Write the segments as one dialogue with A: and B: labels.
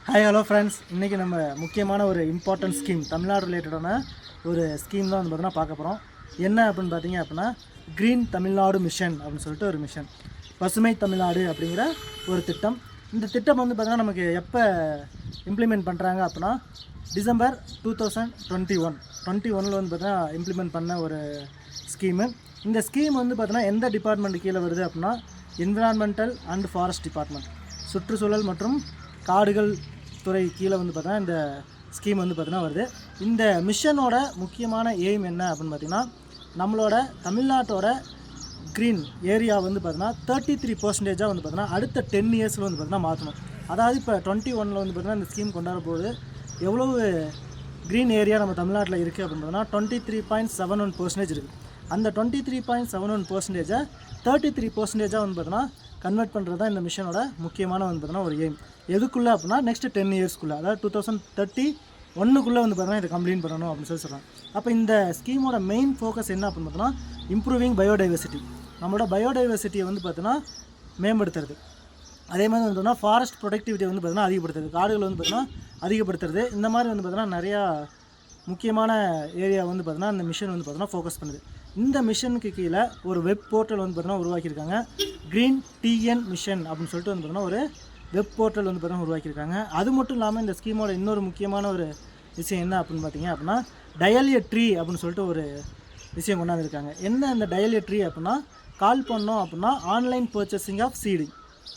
A: Hi hello friends, இன்றைக்கி நம்ம முக்கியமான ஒரு இம்பார்ட்டன்ட் ஸ்கீம், தமிழ்நாடு ரிலேட்டடான ஒரு ஸ்கீம் தான் வந்து பார்த்தீங்கன்னா பார்க்க போகிறோம். என்ன அப்படின்னு பார்த்தீங்க அப்படின்னா க்ரீன் தமிழ்நாடு மிஷன் அப்படின்னு சொல்லிட்டு ஒரு மிஷன், பசுமை தமிழ்நாடு அப்படிங்கிற ஒரு திட்டம். இந்த திட்டம் வந்து பார்த்திங்கன்னா நமக்கு எப்போ இம்ப்ளிமெண்ட் பண்ணுறாங்க அப்படின்னா டிசம்பர் 2021 வந்து பார்த்தீங்கன்னா இம்ப்ளிமெண்ட் பண்ண ஒரு ஸ்கீமு. இந்த ஸ்கீம் வந்து பார்த்தீங்கன்னா எந்த டிபார்ட்மெண்ட் கீழே வருது அப்படின்னா என்விரான்மெண்டல் அண்ட் ஃபாரஸ்ட் டிபார்ட்மெண்ட், சுற்றுச்சூழல் மற்றும் காடுகள் துறை கீழே வந்து பார்த்தீங்கன்னா இந்த ஸ்கீம் வந்து பார்த்தீங்கன்னா வருது. இந்த மிஷனோட முக்கியமான எய்ம் என்ன அப்படின்னு பார்த்திங்கன்னா நம்மளோட தமிழ்நாட்டோட க்ரீன் ஏரியா வந்து பார்த்தீங்கன்னா 33% வந்து பார்த்தீங்கன்னா அடுத்த 10 இயர்ஸில் வந்து பார்த்தீங்கன்னா மாற்றணும். அதாவது இப்போ 21 வந்து பார்த்தீங்கன்னா இந்த ஸ்கீம் கொண்டாட போது எவ்வளவு க்ரீன் ஏரியா நம்ம தமிழ்நாட்டில் இருக்குது அப்படின்னு பார்த்தீங்கன்னா 23.71% இருக்குது. அந்த 23.71% 33% வந்து பார்த்தீங்கன்னா கன்வெர்ட் பண்ணுறது தான் இந்த மிஷனோட முக்கியமான வந்து பார்த்தீங்கன்னா ஒரு எய்ம். எதுக்குள்ளே அப்படின்னா நெக்ஸ்ட் 10 இயர்ஸ்க்குள்ளே, அதாவது 2031 வந்து பார்த்தீங்கன்னா இதை கம்ப்ளீட் பண்ணணும் அப்படின்னு சொல்கிறாங்க. அப்போ இந்த ஸ்கீமோட மெயின் ஃபோக்கஸ் என்ன அப்படின்னு பார்த்தோன்னா இம்ப்ரூவிங் பயோடைவர்சிட்டி, நம்மளோட பயோடைவர்சிட்டியை வந்து பார்த்தீங்கன்னா மேம்படுத்துறது. அதே மாதிரி வந்து பார்த்தீங்கன்னா ஃபாரஸ்ட் ப்ரொடக்டிவிட்டியை வந்து பார்த்தீங்கன்னா அதிகப்படுத்துறது, காடுகள் வந்து பார்த்தீங்கன்னா அதிகப்படுத்துறது. இந்த மாதிரி வந்து பார்த்தீங்கன்னா நிறையா முக்கியமான ஏரியா வந்து பார்த்தீங்கன்னா இந்த மிஷன் வந்து பார்த்தீங்கன்னா ஃபோக்கஸ் பண்ணுது. இந்த மிஷனுக்கு கீழே ஒரு வெப் போர்ட்டல் வந்து பார்த்தீங்கன்னா உருவாக்கியிருக்காங்க. க்ரீன் டிஎன் மிஷன் அப்படின்னு சொல்லிட்டு வந்து பார்த்தீங்கன்னா ஒரு வெப் போர்ட்டல் வந்து பார்த்தீங்கன்னா உருவாக்கியிருக்காங்க. அது மட்டும் இல்லாமல் இந்த ஸ்கீமோட இன்னொரு முக்கியமான ஒரு விஷயம் என்ன அப்படின்னு பார்த்தீங்க அப்படின்னா டயல் எ ட்ரீ அப்படின்னு சொல்லிட்டு ஒரு விஷயம் கொண்டாந்துருக்காங்க. என்ன இந்த டயல் எ ட்ரீ அப்படின்னா கால் பண்ணோம் அப்படின்னா ஆன்லைன் பர்ச்சேசிங் ஆஃப் சீடிங்,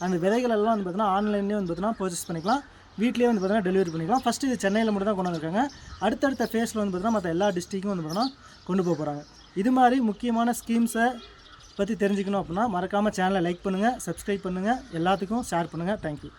A: அந்த விதைகள் எல்லாம் வந்து பார்த்தீங்கன்னா ஆன்லைன்லேயே வந்து பார்த்தீங்கன்னா பர்ச்சேஸ் பண்ணிக்கலாம், வீட்லேயே வந்து பார்த்தீங்கன்னா டெலிவரி பண்ணிக்கலாம். ஃபஸ்ட்டு இது சென்னையில் மட்டும் தான் கொண்டு வந்திருக்காங்க. அடுத்தடுத்த ஃபேஸில் வந்து பார்த்தீங்கன்னா மற்ற எல்லா டிஸ்ட்ரிக்கும் வந்து பார்த்தீங்கன்னா கொண்டு போக போகிறாங்க. இது மாதிரி முக்கியமான ஸ்கீம்ஸை பற்றி தெரிஞ்சுக்கணும் அப்படின்னா மறக்காமல் சேனலை லைக் பண்ணுங்கள், சப்ஸ்கிரைப் பண்ணுங்கள், எல்லாத்துக்கும் ஷேர் பண்ணுங்கள். தேங்க்யூ.